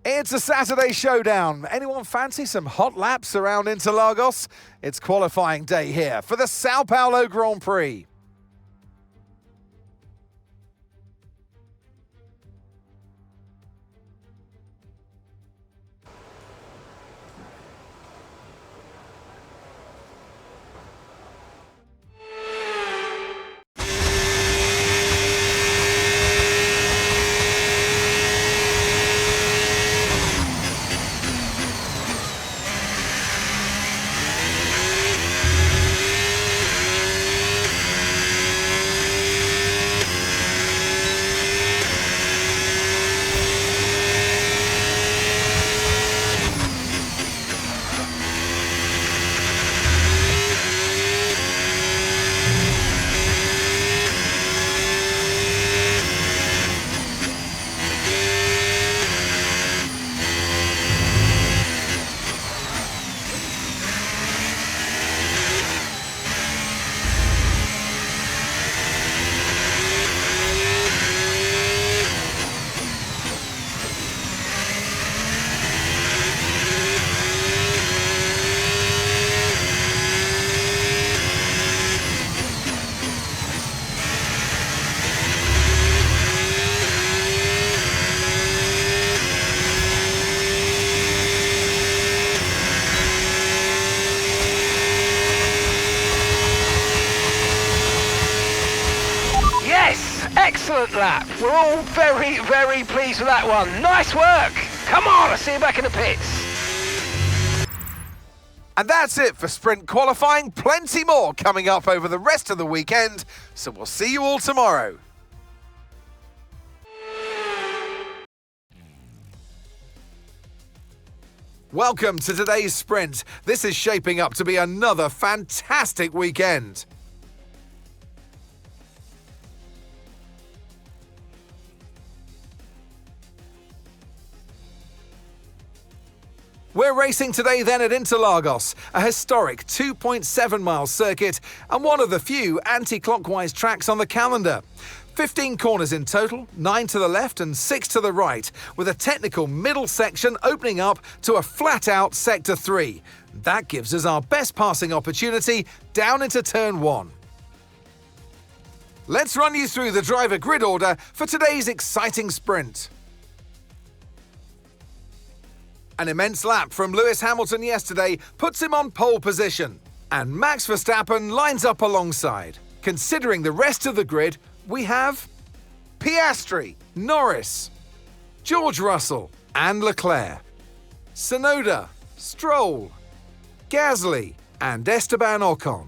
It's a Saturday showdown. Anyone fancy some hot laps around Interlagos? It's qualifying day here for the Sao Paulo Grand Prix. Excellent lap. We're all very, very pleased with that one. Nice work. Come on, I'll see you back in the pits. And that's it for sprint qualifying. Plenty more coming up over the rest of the weekend. So we'll see you all tomorrow. Welcome to today's sprint. This is shaping up to be another fantastic weekend. We're racing today then at Interlagos, a historic 2.7-mile circuit and one of the few anti-clockwise tracks on the calendar. 15 corners in total, 9 to the left and 6 to the right, with a technical middle section opening up to a flat-out Sector 3. That gives us our best passing opportunity down into Turn 1. Let's run you through the driver grid order for today's exciting sprint. An immense lap from Lewis Hamilton yesterday puts him on pole position, and Max Verstappen lines up alongside. Considering the rest of the grid, we have Piastri, Norris, George Russell and Leclerc, Tsunoda, Stroll, Gasly and Esteban Ocon,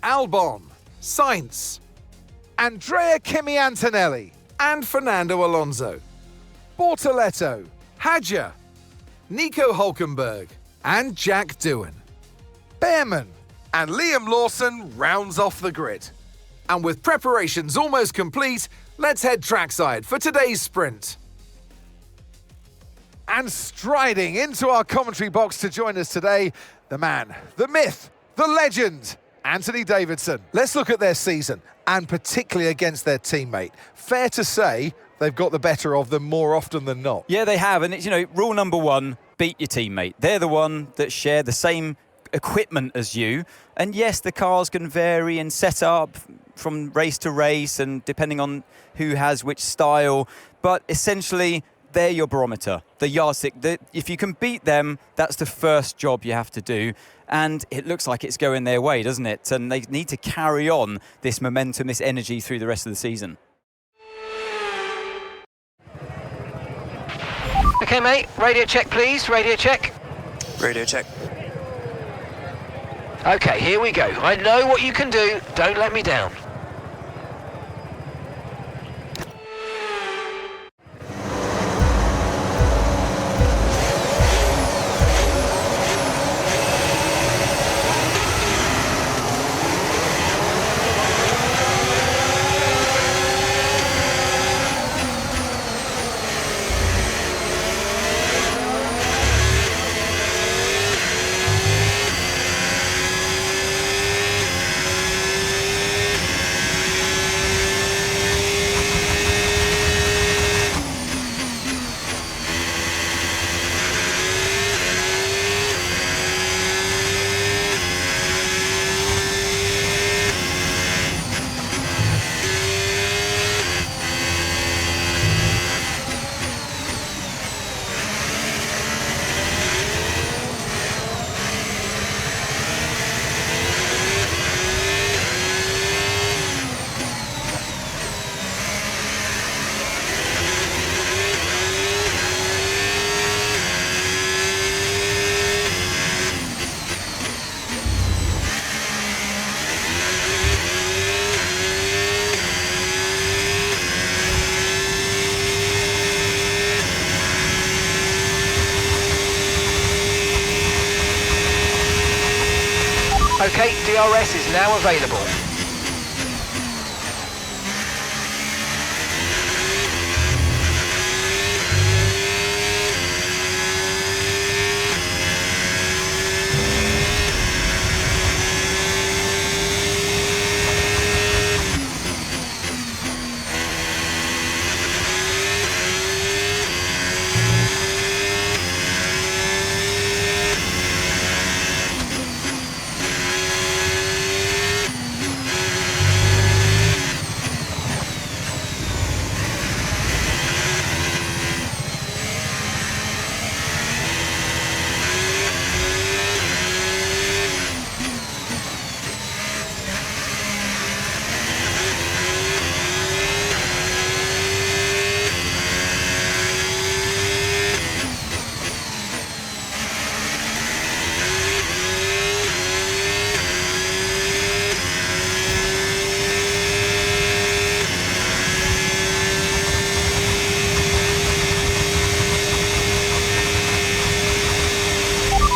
Albon, Sainz, Andrea Kimi Antonelli and Fernando Alonso, Bortoleto, Hadjar, Nico Hülkenberg and Jack Doohan. Behrman and Liam Lawson rounds off the grid. And with preparations almost complete, let's head trackside for today's sprint. And striding into our commentary box to join us today, the man, the myth, the legend, Anthony Davidson. Let's look at their season, and particularly against their teammate. Fair to say, they've got the better of them more often than not. Yeah, they have. And it's, rule number one, beat your teammate. They're the one that share the same equipment as you. And yes, the cars can vary and set up from race to race and depending on who has which style. But essentially, they're your barometer, the yardstick. If you can beat them, that's the first job you have to do. And it looks like it's going their way, doesn't it? And they need to carry on this momentum, this energy through the rest of the season. Okay, mate. Radio check, please. Radio check. Radio check. Okay, here we go. I know what you can do. Don't let me down. OK, DRS is now available.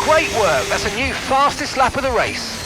Great work, that's a new fastest lap of the race.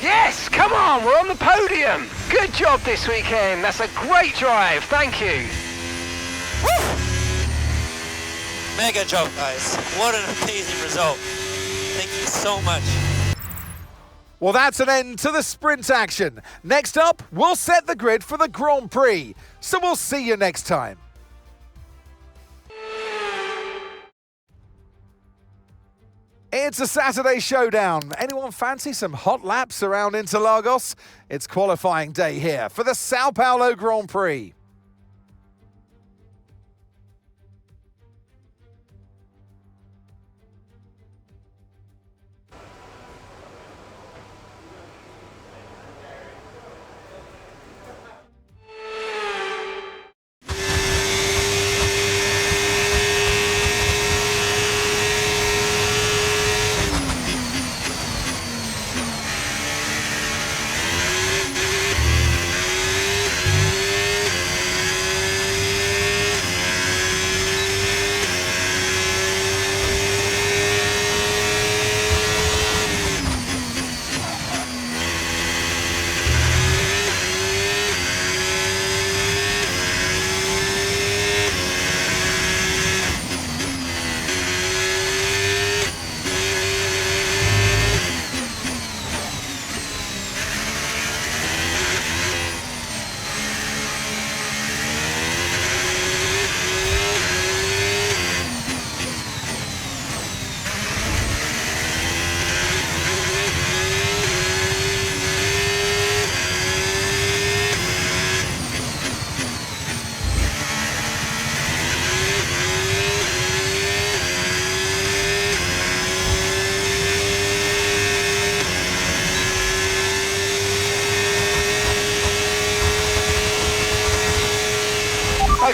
Yes, come on, we're on the podium. Good job this weekend. That's a great drive. Thank you. Woo! Mega job, guys. What an amazing result. Thank you so much. Well, that's an end to the sprint action. Next up, we'll set the grid for the Grand Prix. So we'll see you next time. It's a Saturday showdown. Anyone fancy some hot laps around Interlagos? It's qualifying day here for the Sao Paulo Grand Prix.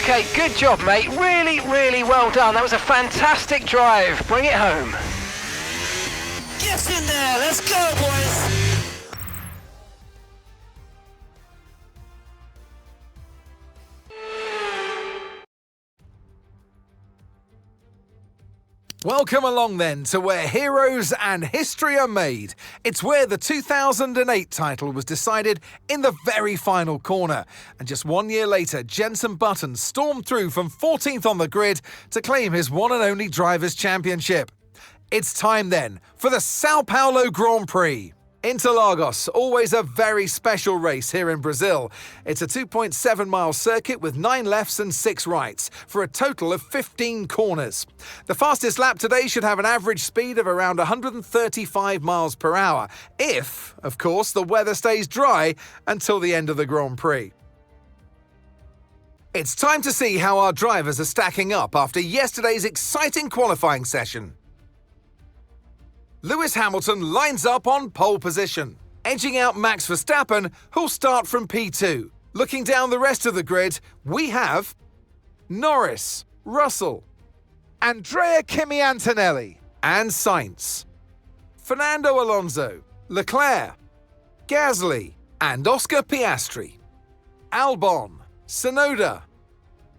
Okay, good job, mate. Really, really well done. That was a fantastic drive. Bring it home. Yes, in there. Let's go, boys. Welcome along then to where heroes and history are made. It's where the 2008 title was decided in the very final corner. And just 1 year later, Jenson Button stormed through from 14th on the grid to claim his one and only Drivers' Championship. It's time then for the Sao Paulo Grand Prix. Interlagos, always a very special race here in Brazil. It's a 2.7-mile circuit with 9 lefts and 6 rights, for a total of 15 corners. The fastest lap today should have an average speed of around 135 miles per hour, if, of course, the weather stays dry until the end of the Grand Prix. It's time to see how our drivers are stacking up after yesterday's exciting qualifying session. Lewis Hamilton lines up on pole position, edging out Max Verstappen, who'll start from P2. Looking down the rest of the grid, we have Norris, Russell, Andrea Kimi Antonelli, and Sainz, Fernando Alonso, Leclerc, Gasly, and Oscar Piastri, Albon, Tsunoda,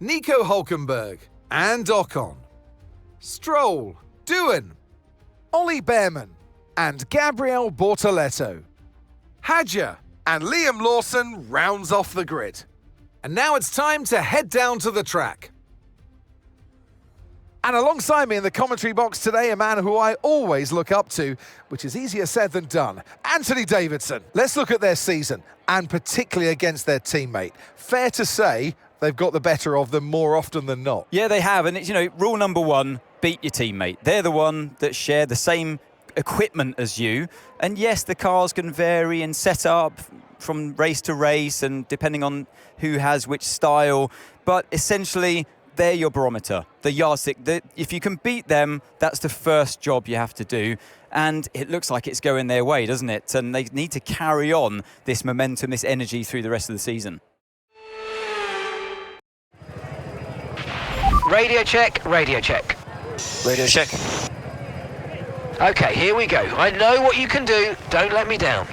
Nico Hülkenberg, and Ocon, Stroll, Doohan, Ollie Behrman, and Gabriel Bortoleto. Hadja and Liam Lawson rounds off the grid. And now it's time to head down to the track. And alongside me in the commentary box today, a man who I always look up to, which is easier said than done, Anthony Davidson. Let's look at their season, and particularly against their teammate. Fair to say they've got the better of them more often than not. Yeah, they have. And it's, rule number one, beat your teammate. They're the one that share the same equipment as you. And yes, the cars can vary in setup from race to race and depending on who has which style. But essentially, they're your barometer, the yardstick. If you can beat them, that's the first job you have to do. And it looks like it's going their way, doesn't it? And they need to carry on this momentum, this energy through the rest of the season. Radio check, radio check. Radio check. Okay, here we go. I know what you can do. Don't let me down.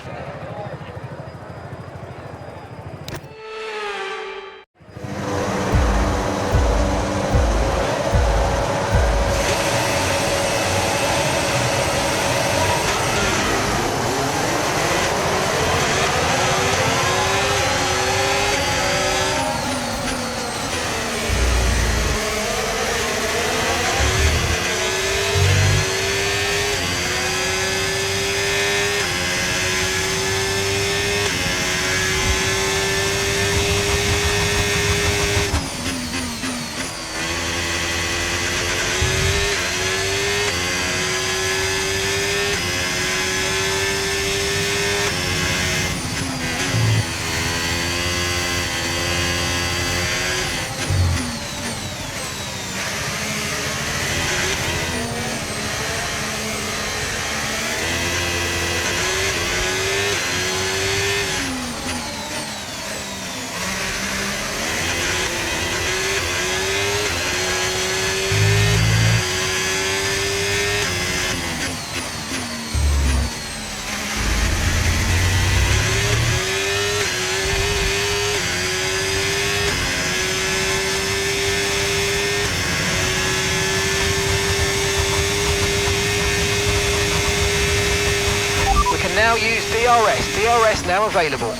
Now use DRS. DRS now available.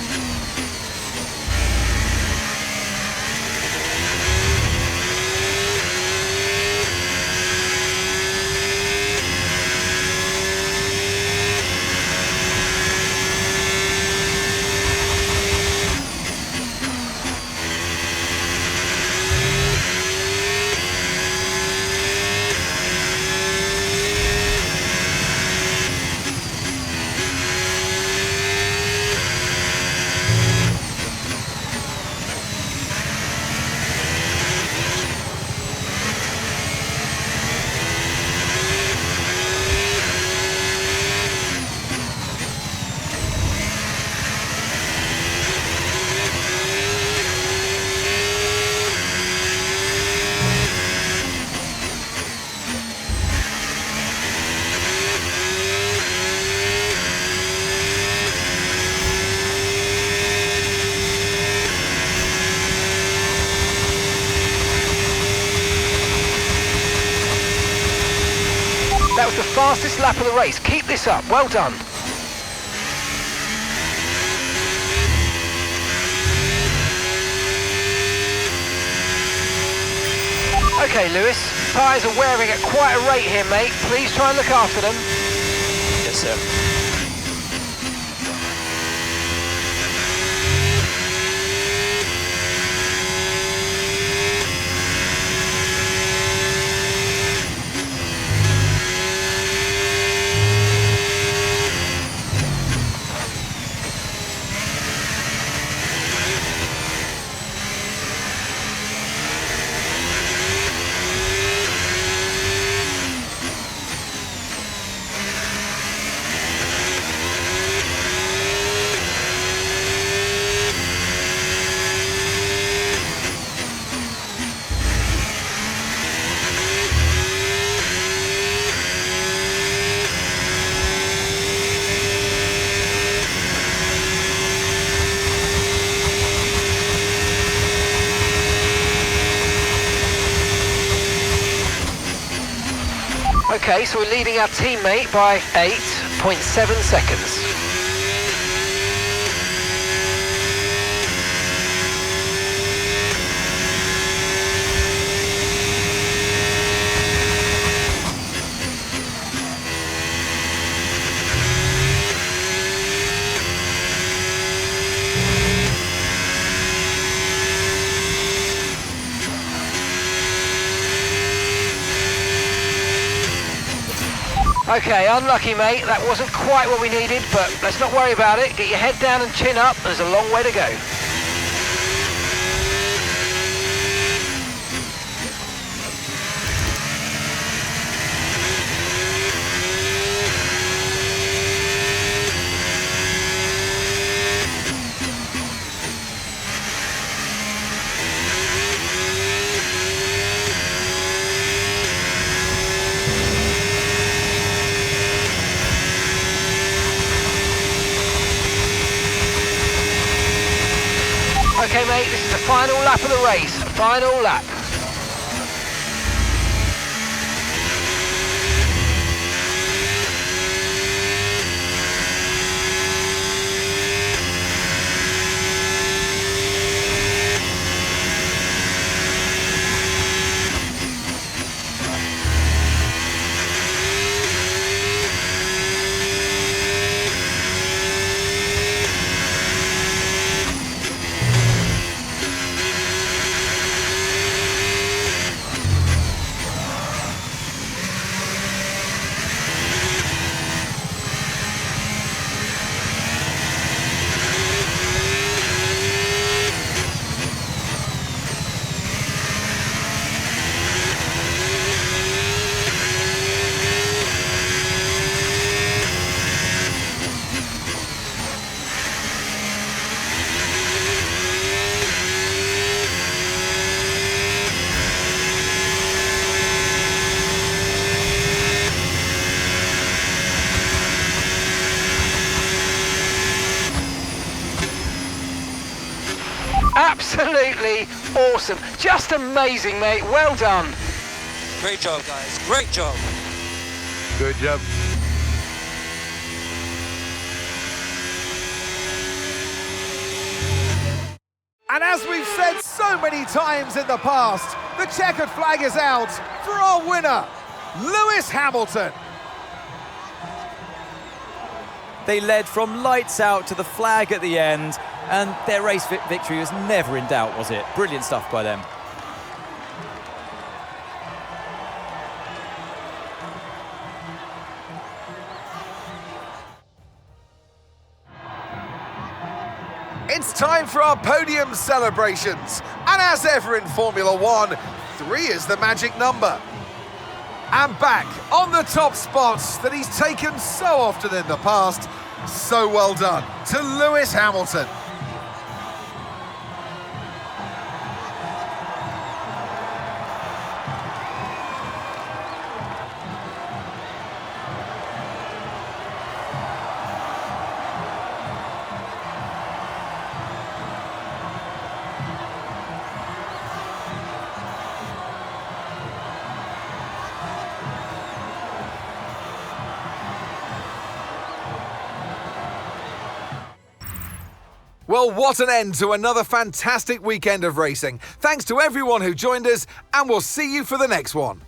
was the fastest lap of the race. Keep this up. Well done. Okay, Lewis, tyres are wearing at quite a rate here, mate. Please try and look after them. Yes, sir. Okay, so we're leading our teammate by 8.7 seconds. Okay, unlucky, mate. That wasn't quite what we needed, but let's not worry about it. Get your head down and chin up. There's a long way to go. Okay, mate, this is the final lap of the race. Final lap. Absolutely awesome. Just amazing, mate. Well done. Great job, guys. Great job. Good job. And as we've said so many times in the past, the checkered flag is out for our winner, Lewis Hamilton. They led from lights out to the flag at the end, and their race victory was never in doubt, was it? Brilliant stuff by them. It's time for our podium celebrations. And as ever in Formula One, 3 is the magic number. And back on the top spots that he's taken so often in the past, so well done to Lewis Hamilton. Well, what an end to another fantastic weekend of racing. Thanks to everyone who joined us, and we'll see you for the next one.